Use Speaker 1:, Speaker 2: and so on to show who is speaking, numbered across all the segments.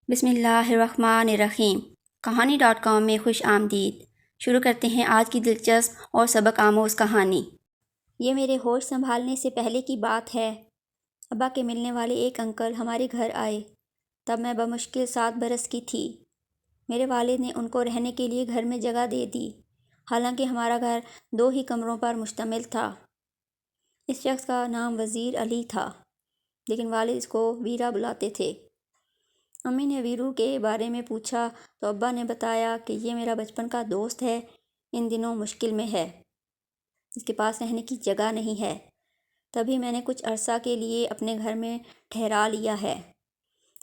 Speaker 1: بسم اللہ الرحمن الرحیم۔ کہانی.com میں خوش آمدید۔ شروع کرتے ہیں آج کی دلچسپ اور سبق آموز کہانی۔ یہ میرے ہوش سنبھالنے سے پہلے کی بات ہے۔ ابا کے ملنے والے ایک انکل ہمارے گھر آئے۔ تب میں بمشکل 7 برس کی تھی۔ میرے والد نے ان کو رہنے کے لیے گھر میں جگہ دے دی، حالانکہ ہمارا گھر 2 ہی کمروں پر مشتمل تھا۔ اس شخص کا نام وزیر علی تھا، لیکن والد اس کو ویرا بلاتے تھے۔ امی نے ویرو کے بارے میں پوچھا تو ابا نے بتایا کہ یہ میرا بچپن کا دوست ہے، ان دنوں مشکل میں ہے، اس کے پاس رہنے کی جگہ نہیں ہے، تبھی میں نے کچھ عرصہ کے لیے اپنے گھر میں ٹھہرا لیا ہے۔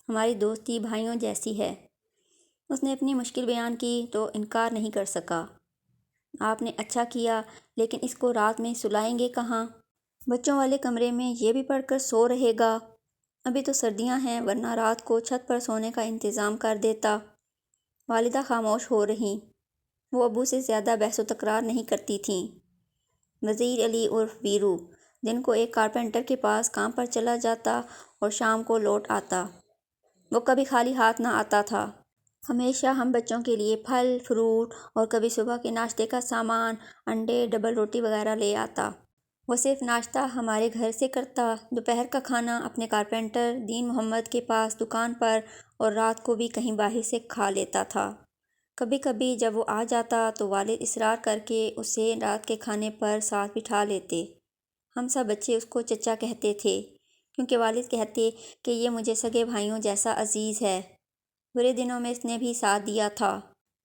Speaker 1: ہماری دوستی بھائیوں جیسی ہے۔ اس نے اپنی مشکل بیان کی تو انکار نہیں کر سکا۔ آپ نے اچھا کیا، لیکن اس کو رات میں سلائیں گے کہاں؟ بچوں والے کمرے میں یہ بھی پڑھ کر سو رہے گا؟ ابھی تو سردیاں ہیں، ورنہ رات کو چھت پر سونے کا انتظام کر دیتا۔ والدہ خاموش ہو رہیں۔ وہ ابو سے زیادہ بحث و تکرار نہیں کرتی تھیں۔ وزیر علی عرف ویرو دن کو ایک کارپینٹر کے پاس کام پر چلا جاتا اور شام کو لوٹ آتا۔ وہ کبھی خالی ہاتھ نہ آتا تھا۔ ہمیشہ ہم بچوں کے لیے پھل، فروٹ اور کبھی صبح کے ناشتے کا سامان، انڈے، ڈبل روٹی وغیرہ لے آتا۔ وہ صرف ناشتہ ہمارے گھر سے کرتا، دوپہر کا کھانا اپنے کارپینٹر دین محمد کے پاس دکان پر، اور رات کو بھی کہیں باہر سے کھا لیتا تھا۔ کبھی کبھی جب وہ آ جاتا تو والد اصرار کر کے اسے رات کے کھانے پر ساتھ بٹھا لیتے۔ ہم سب بچے اس کو چچا کہتے تھے، کیونکہ والد کہتے کہ یہ مجھے سگے بھائیوں جیسا عزیز ہے۔ برے دنوں میں اس نے بھی ساتھ دیا تھا۔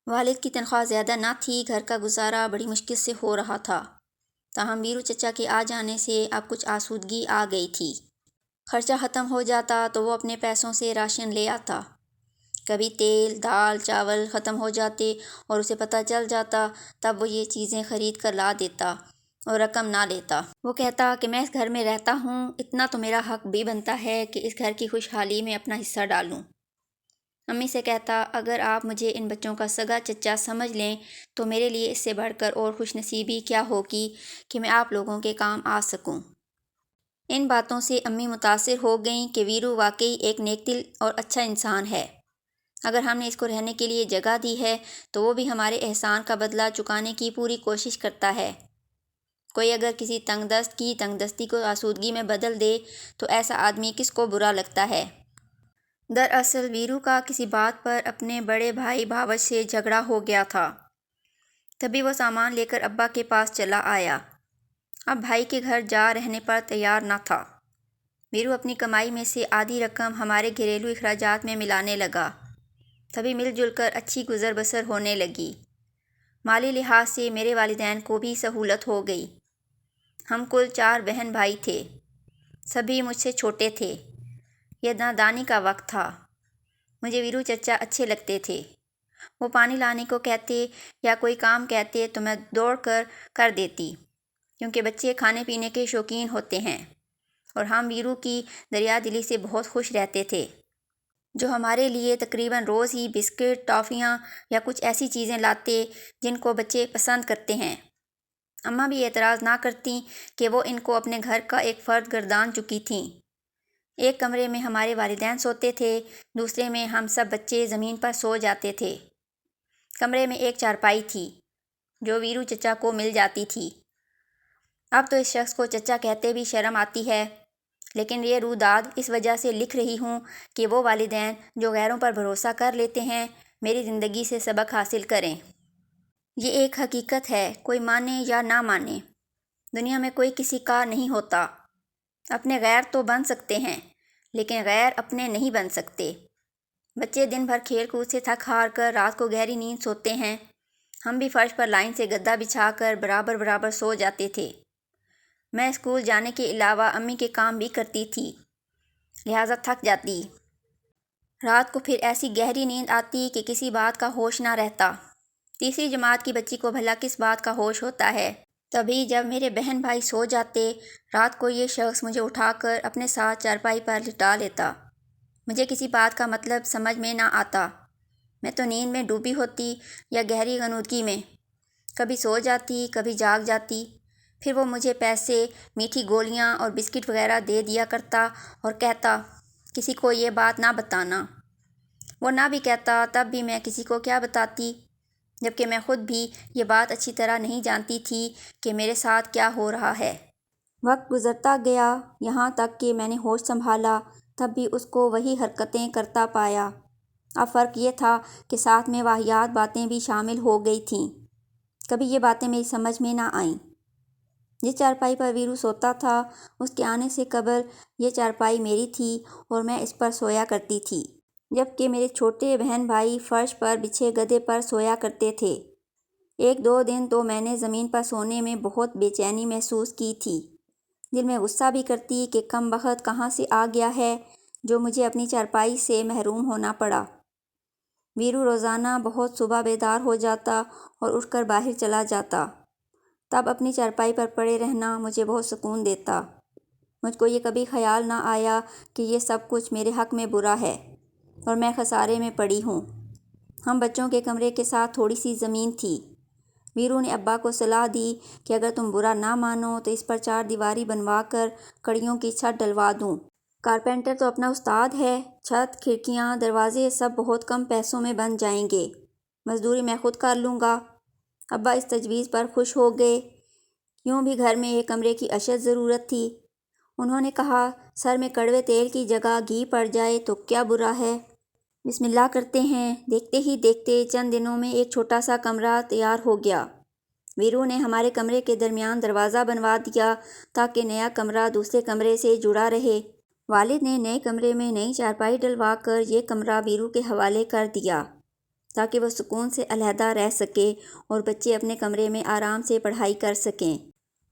Speaker 1: والد کی تنخواہ زیادہ نہ تھی، گھر کا گزارا بڑی مشکل سے ہو رہا تھا۔ تاہم ویرو چچا کے آ جانے سے اب کچھ آسودگی آ گئی تھی۔ خرچہ ختم ہو جاتا تو وہ اپنے پیسوں سے راشن لے آتا۔ کبھی تیل، دال، چاول ختم ہو جاتے اور اسے پتہ چل جاتا، تب وہ یہ چیزیں خرید کر لا دیتا اور رقم نہ لیتا۔ وہ کہتا کہ میں اس گھر میں رہتا ہوں، اتنا تو میرا حق بھی بنتا ہے کہ اس گھر کی خوشحالی میں اپنا حصہ ڈالوں۔ امی سے کہتا، اگر آپ مجھے ان بچوں کا سگا چچا سمجھ لیں تو میرے لیے اس سے بڑھ کر اور خوش نصیبی کیا ہوگی کہ میں آپ لوگوں کے کام آ سکوں۔ ان باتوں سے امی متاثر ہو گئیں کہ ویرو واقعی ایک نیک دل اور اچھا انسان ہے۔ اگر ہم نے اس کو رہنے کے لیے جگہ دی ہے تو وہ بھی ہمارے احسان کا بدلہ چکانے کی پوری کوشش کرتا ہے۔ کوئی اگر کسی تنگ دست کی تنگ دستی کو آسودگی میں بدل دے تو ایسا آدمی کس کو برا لگتا ہے؟ دراصل ویرو کا کسی بات پر اپنے بڑے بھائی بھاوج سے جھگڑا ہو گیا تھا۔ تبھی وہ سامان لے کر ابا کے پاس چلا آیا۔ اب بھائی کے گھر جا رہنے پر تیار نہ تھا۔ ویرو اپنی کمائی میں سے آدھی رقم ہمارے گھریلو اخراجات میں ملانے لگا۔ تبھی مل جل کر اچھی گزر بسر ہونے لگی۔ مالی لحاظ سے میرے والدین کو بھی سہولت ہو گئی۔ ہم کل 4 بہن بھائی تھے، سبھی مجھ سے چھوٹے تھے۔ یہ نادانی کا وقت تھا۔ مجھے ویرو چچا اچھے لگتے تھے۔ وہ پانی لانے کو کہتے یا کوئی کام کہتے تو میں دوڑ کر دیتی، کیونکہ بچے کھانے پینے کے شوقین ہوتے ہیں، اور ہم ویرو کی دریا دلی سے بہت خوش رہتے تھے، جو ہمارے لیے تقریباً روز ہی بسکٹ، ٹافیاں یا کچھ ایسی چیزیں لاتے جن کو بچے پسند کرتے ہیں۔ اماں بھی اعتراض نہ کرتیں کہ وہ ان کو اپنے گھر کا ایک فرد گردان چکی تھیں۔ ایک کمرے میں ہمارے والدین سوتے تھے، دوسرے میں ہم سب بچے زمین پر سو جاتے تھے۔ کمرے میں ایک چارپائی تھی، جو ویرو چچا کو مل جاتی تھی۔ اب تو اس شخص کو چچا کہتے بھی شرم آتی ہے، لیکن یہ روداد اس وجہ سے لکھ رہی ہوں کہ وہ والدین جو غیروں پر بھروسہ کر لیتے ہیں، میری زندگی سے سبق حاصل کریں۔ یہ ایک حقیقت ہے، کوئی مانے یا نہ مانے۔ دنیا میں کوئی کسی کا نہیں ہوتا۔ اپنے غیر تو بن سکتے ہیں، لیکن غیر اپنے نہیں بن سکتے۔ بچے دن بھر کھیل کود سے تھک ہار کر رات کو گہری نیند سوتے ہیں۔ ہم بھی فرش پر لائن سے گدا بچھا کر برابر برابر سو جاتے تھے۔ میں اسکول جانے کے علاوہ امی کے کام بھی کرتی تھی، لہٰذا تھک جاتی۔ رات کو پھر ایسی گہری نیند آتی کہ کسی بات کا ہوش نہ رہتا۔ تیسری جماعت کی بچی کو بھلا کس بات کا ہوش ہوتا ہے؟ تبھی جب میرے بہن بھائی سو جاتے، رات کو یہ شخص مجھے اٹھا کر اپنے ساتھ چارپائی پر لٹا لیتا۔ مجھے کسی بات کا مطلب سمجھ میں نہ آتا۔ میں تو نیند میں ڈوبی ہوتی یا گہری غنودگی میں، کبھی سو جاتی، کبھی جاگ جاتی۔ پھر وہ مجھے پیسے، میٹھی گولیاں اور بسکٹ وغیرہ دے دیا کرتا اور کہتا، کسی کو یہ بات نہ بتانا۔ وہ نہ بھی کہتا تب بھی میں کسی کو کیا بتاتی، جبکہ میں خود بھی یہ بات اچھی طرح نہیں جانتی تھی کہ میرے ساتھ کیا ہو رہا ہے۔ وقت گزرتا گیا، یہاں تک کہ میں نے ہوش سنبھالا تب بھی اس کو وہی حرکتیں کرتا پایا۔ اب فرق یہ تھا کہ ساتھ میں واہیات باتیں بھی شامل ہو گئی تھیں۔ کبھی یہ باتیں میری سمجھ میں نہ آئیں۔ جس چارپائی پر ویرو سوتا تھا اس کے آنے سے قبل یہ چارپائی میری تھی اور میں اس پر سویا کرتی تھی، جبکہ میرے چھوٹے بہن بھائی فرش پر بچھے گدے پر سویا کرتے تھے۔ ایک دو دن تو میں نے زمین پر سونے میں بہت بے چینی محسوس کی تھی، دل میں غصہ بھی کرتی کہ کم بخت کہاں سے آ گیا ہے جو مجھے اپنی چارپائی سے محروم ہونا پڑا۔ ویرو روزانہ بہت صبح بیدار ہو جاتا اور اٹھ کر باہر چلا جاتا، تب اپنی چارپائی پر پڑے رہنا مجھے بہت سکون دیتا۔ مجھ کو یہ کبھی خیال نہ آیا کہ یہ سب کچھ میرے حق میں برا ہے اور میں خسارے میں پڑی ہوں۔ ہم بچوں کے کمرے کے ساتھ تھوڑی سی زمین تھی۔ ویرو نے ابا کو صلاح دی کہ اگر تم برا نہ مانو تو اس پر 4 دیواری بنوا کر کڑیوں کی چھت ڈلوا دوں۔ کارپینٹر تو اپنا استاد ہے، چھت، کھڑکیاں، دروازے سب بہت کم پیسوں میں بن جائیں گے، مزدوری میں خود کر لوں گا۔ ابا اس تجویز پر خوش ہو گئے، یوں بھی گھر میں ایک کمرے کی اشد ضرورت تھی۔ انہوں نے کہا، سر میں کڑوے تیل کی جگہ گھی پڑ جائے تو کیا برا ہے، بسم اللہ کرتے ہیں۔ دیکھتے ہی دیکھتے چند دنوں میں ایک چھوٹا سا کمرہ تیار ہو گیا۔ ویرو نے ہمارے کمرے کے درمیان دروازہ بنوا دیا تاکہ نیا کمرہ دوسرے کمرے سے جڑا رہے۔ والد نے نئے کمرے میں نئی چارپائی ڈلوا کر یہ کمرہ ویرو کے حوالے کر دیا تاکہ وہ سکون سے علیحدہ رہ سکے اور بچے اپنے کمرے میں آرام سے پڑھائی کر سکیں۔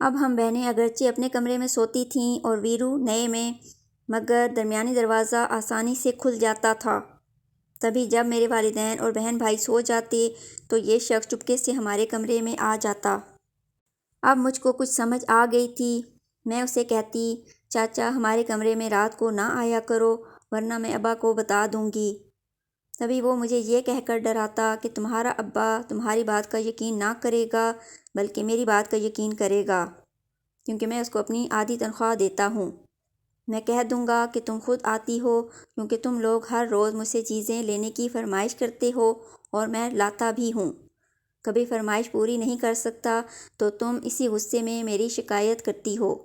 Speaker 1: اب ہم بہنیں اگرچہ اپنے کمرے میں سوتی تھیں اور ویرو نئے میں، مگر درمیانی دروازہ آسانی سے کھل جاتا تھا۔ تبھی جب میرے والدین اور بہن بھائی سو جاتے تو یہ شخص چپکے سے ہمارے کمرے میں آ جاتا۔ اب مجھ کو کچھ سمجھ آ گئی تھی۔ میں اسے کہتی، چاچا ہمارے کمرے میں رات کو نہ آیا کرو ورنہ میں ابا کو بتا دوں گی۔ تبھی وہ مجھے یہ کہہ کر ڈراتا کہ تمہارا ابا تمہاری بات کا یقین نہ کرے گا بلکہ میری بات کا یقین کرے گا، کیونکہ میں اس کو اپنی آدھی تنخواہ دیتا ہوں۔ میں کہہ دوں گا کہ تم خود آتی ہو کیونکہ تم لوگ ہر روز مجھ سے چیزیں لینے کی فرمائش کرتے ہو اور میں لاتا بھی ہوں۔ کبھی فرمائش پوری نہیں کر سکتا تو تم اسی غصے میں میری شکایت کرتی ہو۔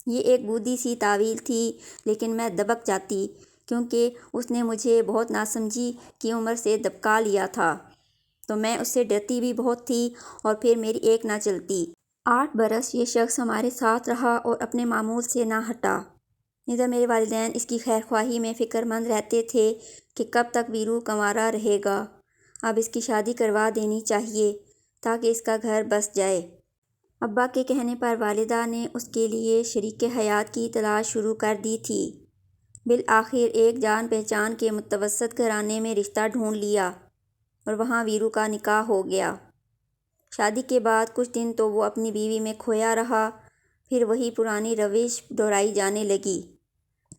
Speaker 1: یہ ایک بودھی سی تعویل تھی لیکن میں دبک جاتی کیونکہ اس نے مجھے بہت ناسمجھی کی عمر سے دبکا لیا تھا، تو میں اس سے ڈرتی بھی بہت تھی اور پھر میری ایک نہ چلتی۔ 8 برس یہ شخص ہمارے ساتھ رہا اور اپنے معمول سے نہ ہٹا۔ ادھر میرے والدین اس کی خیر خواہی میں فکر مند رہتے تھے کہ کب تک ویرو کنوارا رہے گا، اب اس کی شادی کروا دینی چاہیے تاکہ اس کا گھر بس جائے۔ ابا کے کہنے پر والدہ نے اس کے لیے شریک حیات کی تلاش شروع کر دی تھی۔ بالآخر ایک جان پہچان کے متوسط گھرانے میں رشتہ ڈھونڈ لیا اور وہاں ویرو کا نکاح ہو گیا۔ شادی کے بعد کچھ دن تو وہ اپنی بیوی میں کھویا رہا، پھر وہی پرانی روش دہرائی جانے لگی۔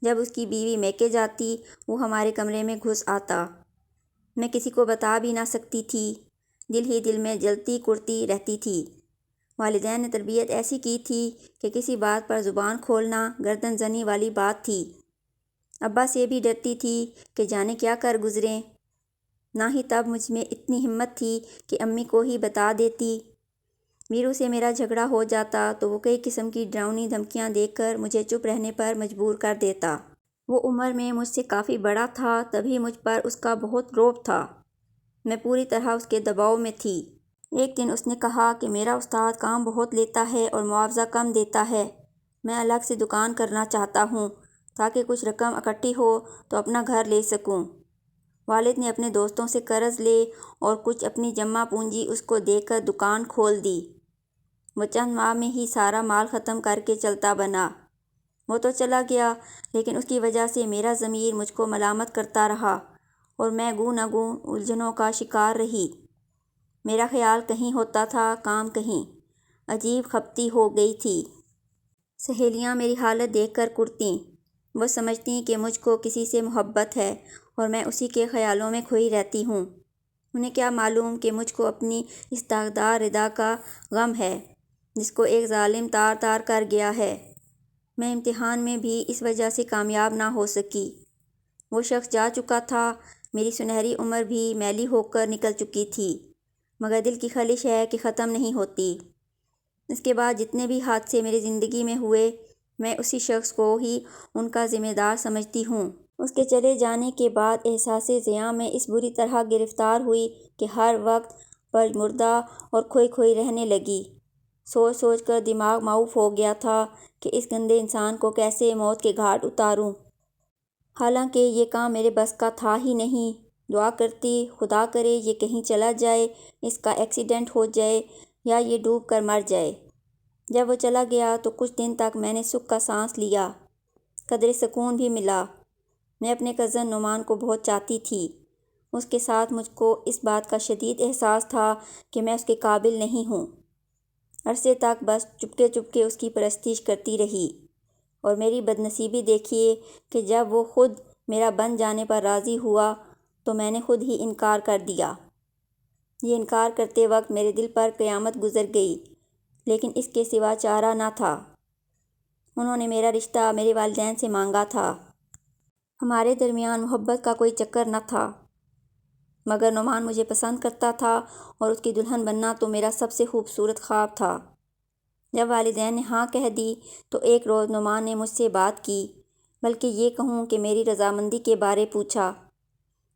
Speaker 1: جب اس کی بیوی میکے جاتی وہ ہمارے کمرے میں گھس آتا۔ میں کسی کو بتا بھی نہ سکتی تھی، دل ہی دل میں جلتی کڑتی رہتی تھی۔ والدین نے تربیت ایسی کی تھی کہ کسی بات پر زبان کھولنا گردن زنی والی بات تھی۔ ابا سے بھی ڈرتی تھی کہ جانے کیا کر گزریں، نہ ہی تب مجھ میں اتنی ہمت تھی کہ امی کو ہی بتا دیتی۔ ویرو سے میرا جھگڑا ہو جاتا تو وہ کئی قسم کی ڈراؤنی دھمکیاں دے کر مجھے چپ رہنے پر مجبور کر دیتا۔ وہ عمر میں مجھ سے کافی بڑا تھا تبھی مجھ پر اس کا بہت رعب تھا۔ میں پوری طرح اس کے دباؤ میں تھی۔ ایک دن اس نے کہا کہ میرا استاد کام بہت لیتا ہے اور معاوضہ کم دیتا ہے، میں الگ سے دکان کرنا چاہتا ہوں تاکہ کچھ رقم اکٹھی ہو تو اپنا گھر لے سکوں۔ والد نے اپنے دوستوں سے قرض لے اور کچھ اپنی جمع پونجی اس کو دے کر دکان کھول دی۔ وہ چند ماہ میں ہی سارا مال ختم کر کے چلتا بنا۔ وہ تو چلا گیا لیکن اس کی وجہ سے میرا ضمیر مجھ کو ملامت کرتا رہا اور میں گوں نہ گوں الجھنوں کا شکار رہی۔ میرا خیال کہیں ہوتا تھا، کام کہیں۔ عجیب خپتی ہو گئی تھی۔ سہیلیاں میری حالت دیکھ کر کڑتیں۔ وہ سمجھتیں کہ مجھ کو کسی سے محبت ہے اور میں اسی کے خیالوں میں کھوئی رہتی ہوں۔ انہیں کیا معلوم کہ مجھ کو اپنی اس داغدار ردا کا غم ہے جس کو ایک ظالم تار تار کر گیا ہے۔ میں امتحان میں بھی اس وجہ سے کامیاب نہ ہو سکی۔ وہ شخص جا چکا تھا، میری سنہری عمر بھی میلی ہو کر نکل چکی تھی، مگر دل کی خلش ہے کہ ختم نہیں ہوتی۔ اس کے بعد جتنے بھی حادثے میری زندگی میں ہوئے، میں اسی شخص کو ہی ان کا ذمہ دار سمجھتی ہوں۔ اس کے چلے جانے کے بعد احساس زیاں میں اس بری طرح گرفتار ہوئی کہ ہر وقت پژمردہ اور کھوئی کھوئی رہنے لگی۔ سوچ سوچ کر دماغ معوف ہو گیا تھا کہ اس گندے انسان کو کیسے موت کے گھاٹ اتاروں۔ حالانکہ یہ کام میرے بس کا تھا ہی نہیں۔ دعا کرتی، خدا کرے یہ کہیں چلا جائے، اس کا ایکسیڈنٹ ہو جائے یا یہ ڈوب کر مر جائے۔ جب وہ چلا گیا تو کچھ دن تک میں نے سکھ کا سانس لیا، قدرے سکون بھی ملا۔ میں اپنے کزن نعمان کو بہت چاہتی تھی۔ اس کے ساتھ مجھ کو اس بات کا شدید احساس تھا کہ میں اس کے قابل نہیں ہوں۔ عرصے تک بس چپکے چپکے اس کی پرستش کرتی رہی، اور میری بدنصیبی دیکھیے کہ جب وہ خود میرا بن جانے پر راضی ہوا تو میں نے خود ہی انکار کر دیا۔ یہ انکار کرتے وقت میرے دل پر قیامت گزر گئی، لیکن اس کے سوا چارہ نہ تھا۔ انہوں نے میرا رشتہ میرے والدین سے مانگا تھا۔ ہمارے درمیان محبت کا کوئی چکر نہ تھا، مگر نعمان مجھے پسند کرتا تھا اور اس کی دلہن بننا تو میرا سب سے خوبصورت خواب تھا۔ جب والدین نے ہاں کہہ دی تو ایک روز نعمان نے مجھ سے بات کی، بلکہ یہ کہوں کہ میری رضامندی کے بارے پوچھا۔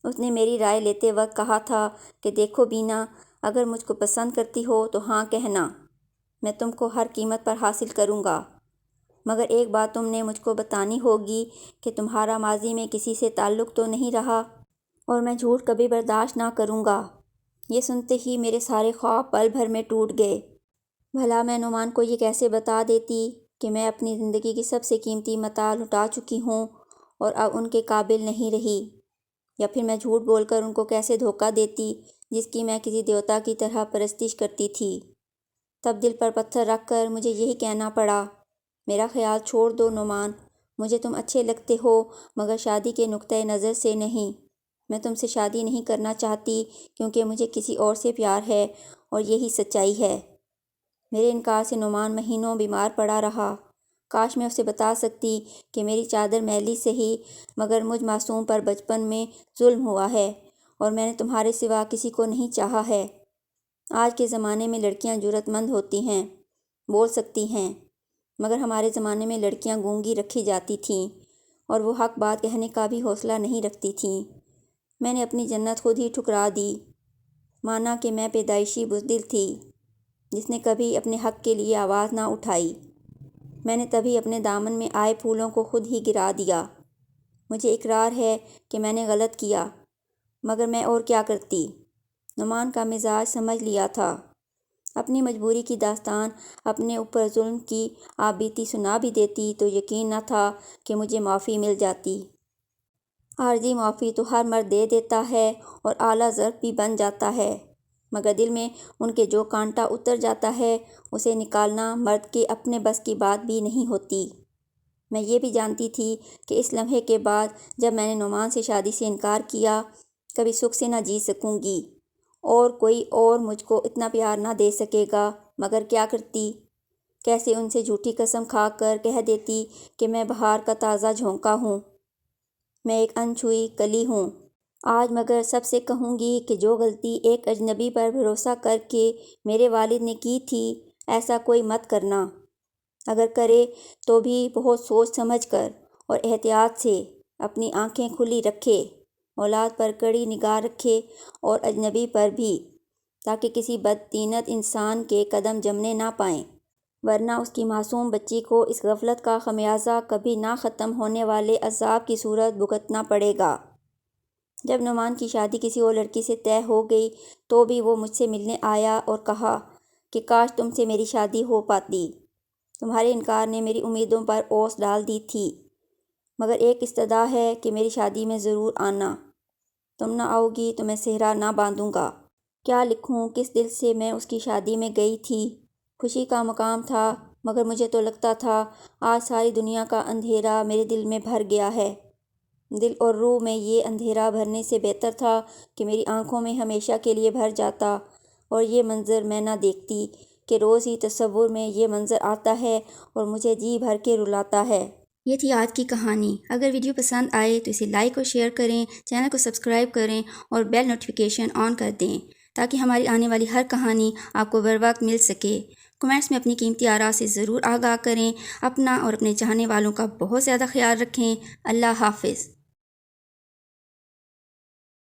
Speaker 1: اس نے میری رائے لیتے وقت کہا تھا کہ دیکھو بینا، اگر مجھ کو پسند کرتی ہو تو ہاں کہنا، میں تم کو ہر قیمت پر حاصل کروں گا، مگر ایک بات تم نے مجھ کو بتانی ہوگی کہ تمہارا ماضی میں کسی سے تعلق تو نہیں رہا، اور میں جھوٹ کبھی برداشت نہ کروں گا۔ یہ سنتے ہی میرے سارے خواب پل بھر میں ٹوٹ گئے۔ بھلا میں نعمان کو یہ کیسے بتا دیتی کہ میں اپنی زندگی کی سب سے قیمتی متاع لٹا چکی ہوں اور اب ان کے قابل نہیں رہی، یا پھر میں جھوٹ بول کر ان کو کیسے دھوکہ دیتی جس کی میں کسی دیوتا کی طرح پرستش کرتی تھی۔ تب دل پر پتھر رکھ کر مجھے یہی کہنا پڑا، میرا خیال چھوڑ دو نعمان، مجھے تم اچھے لگتے ہو مگر شادی کے نقطۂ نظر سے نہیں۔ میں تم سے شادی نہیں کرنا چاہتی کیونکہ مجھے کسی اور سے پیار ہے، اور یہی سچائی ہے۔ میرے انکار سے نعمان مہینوں بیمار پڑا رہا۔ کاش میں اسے بتا سکتی کہ میری چادر میلی سہی مگر مجھ معصوم پر بچپن میں ظلم ہوا ہے، اور میں نے تمہارے سوا کسی کو نہیں چاہا ہے۔ آج کے زمانے میں لڑکیاں جرأت مند ہوتی ہیں، بول سکتی ہیں، مگر ہمارے زمانے میں لڑکیاں گونگی رکھی جاتی تھیں اور وہ حق بات کہنے کا بھی حوصلہ نہیں رکھتی تھیں۔ میں نے اپنی جنت خود ہی ٹھکرا دی، مانا کہ میں پیدائشی بزدل تھی جس نے کبھی اپنے حق کے لیے آواز نہ اٹھائی۔ میں نے تبھی اپنے دامن میں آئے پھولوں کو خود ہی گرا دیا۔ مجھے اقرار ہے کہ میں نے غلط کیا، مگر میں اور کیا کرتی؟ نعمان کا مزاج سمجھ لیا تھا۔ اپنی مجبوری کی داستان اپنے اوپر ظلم کی آپ بیتی سنا بھی دیتی تو یقین نہ تھا کہ مجھے معافی مل جاتی۔ عارضی معافی تو ہر مرد دے دیتا ہے اور اعلیٰ ضرب بھی بن جاتا ہے، مگر دل میں ان کے جو کانٹا اتر جاتا ہے اسے نکالنا مرد کے اپنے بس کی بات بھی نہیں ہوتی۔ میں یہ بھی جانتی تھی کہ اس لمحے کے بعد جب میں نے نعمان سے شادی سے انکار کیا، کبھی سکھ سے نہ جی سکوں گی، اور کوئی اور مجھ کو اتنا پیار نہ دے سکے گا، مگر کیا کرتی؟ کیسے ان سے جھوٹی قسم کھا کر کہہ دیتی کہ میں بہار کا تازہ جھونکا ہوں، میں ایک انچھوئی کلی ہوں۔ آج مگر سب سے کہوں گی کہ جو غلطی ایک اجنبی پر بھروسہ کر کے میرے والد نے کی تھی، ایسا کوئی مت کرنا۔ اگر کرے تو بھی بہت سوچ سمجھ کر اور احتیاط سے، اپنی آنکھیں کھلی رکھے، اولاد پر کڑی نگاہ رکھے اور اجنبی پر بھی، تاکہ کسی بدطینت انسان کے قدم جمنے نہ پائیں، ورنہ اس کی معصوم بچی کو اس غفلت کا خمیازہ کبھی نہ ختم ہونے والے عذاب کی صورت بھگتنا پڑے گا۔ جب نعمان کی شادی کسی اور لڑکی سے طے ہو گئی تو بھی وہ مجھ سے ملنے آیا اور کہا کہ کاش تم سے میری شادی ہو پاتی۔ تمہارے انکار نے میری امیدوں پر اوس ڈال دی تھی، مگر ایک استدعا ہے کہ میری شادی میں ضرور آنا۔ تم نہ آؤ گی تو میں سہرا نہ باندھوں گا۔ کیا لکھوں کس دل سے میں اس کی شادی میں گئی تھی۔ خوشی کا مقام تھا، مگر مجھے تو لگتا تھا آج ساری دنیا کا اندھیرا میرے دل میں بھر گیا ہے۔ دل اور روح میں یہ اندھیرا بھرنے سے بہتر تھا کہ میری آنکھوں میں ہمیشہ کے لیے بھر جاتا اور یہ منظر میں نہ دیکھتی کہ روز ہی تصور میں یہ منظر آتا ہے اور مجھے جی بھر کے رلاتا ہے۔ یہ تھی آج کی کہانی۔ اگر ویڈیو پسند آئے تو اسے لائک اور شیئر کریں، چینل کو سبسکرائب کریں اور بیل نوٹیفیکیشن آن کر دیں تاکہ ہماری آنے والی ہر کہانی آپ کو بروقت مل سکے۔ کمنٹس میں اپنی قیمتی آراء سے ضرور آگاہ کریں۔ اپنا اور اپنے چاہنے والوں کا بہت زیادہ خیال رکھیں۔ اللہ حافظ۔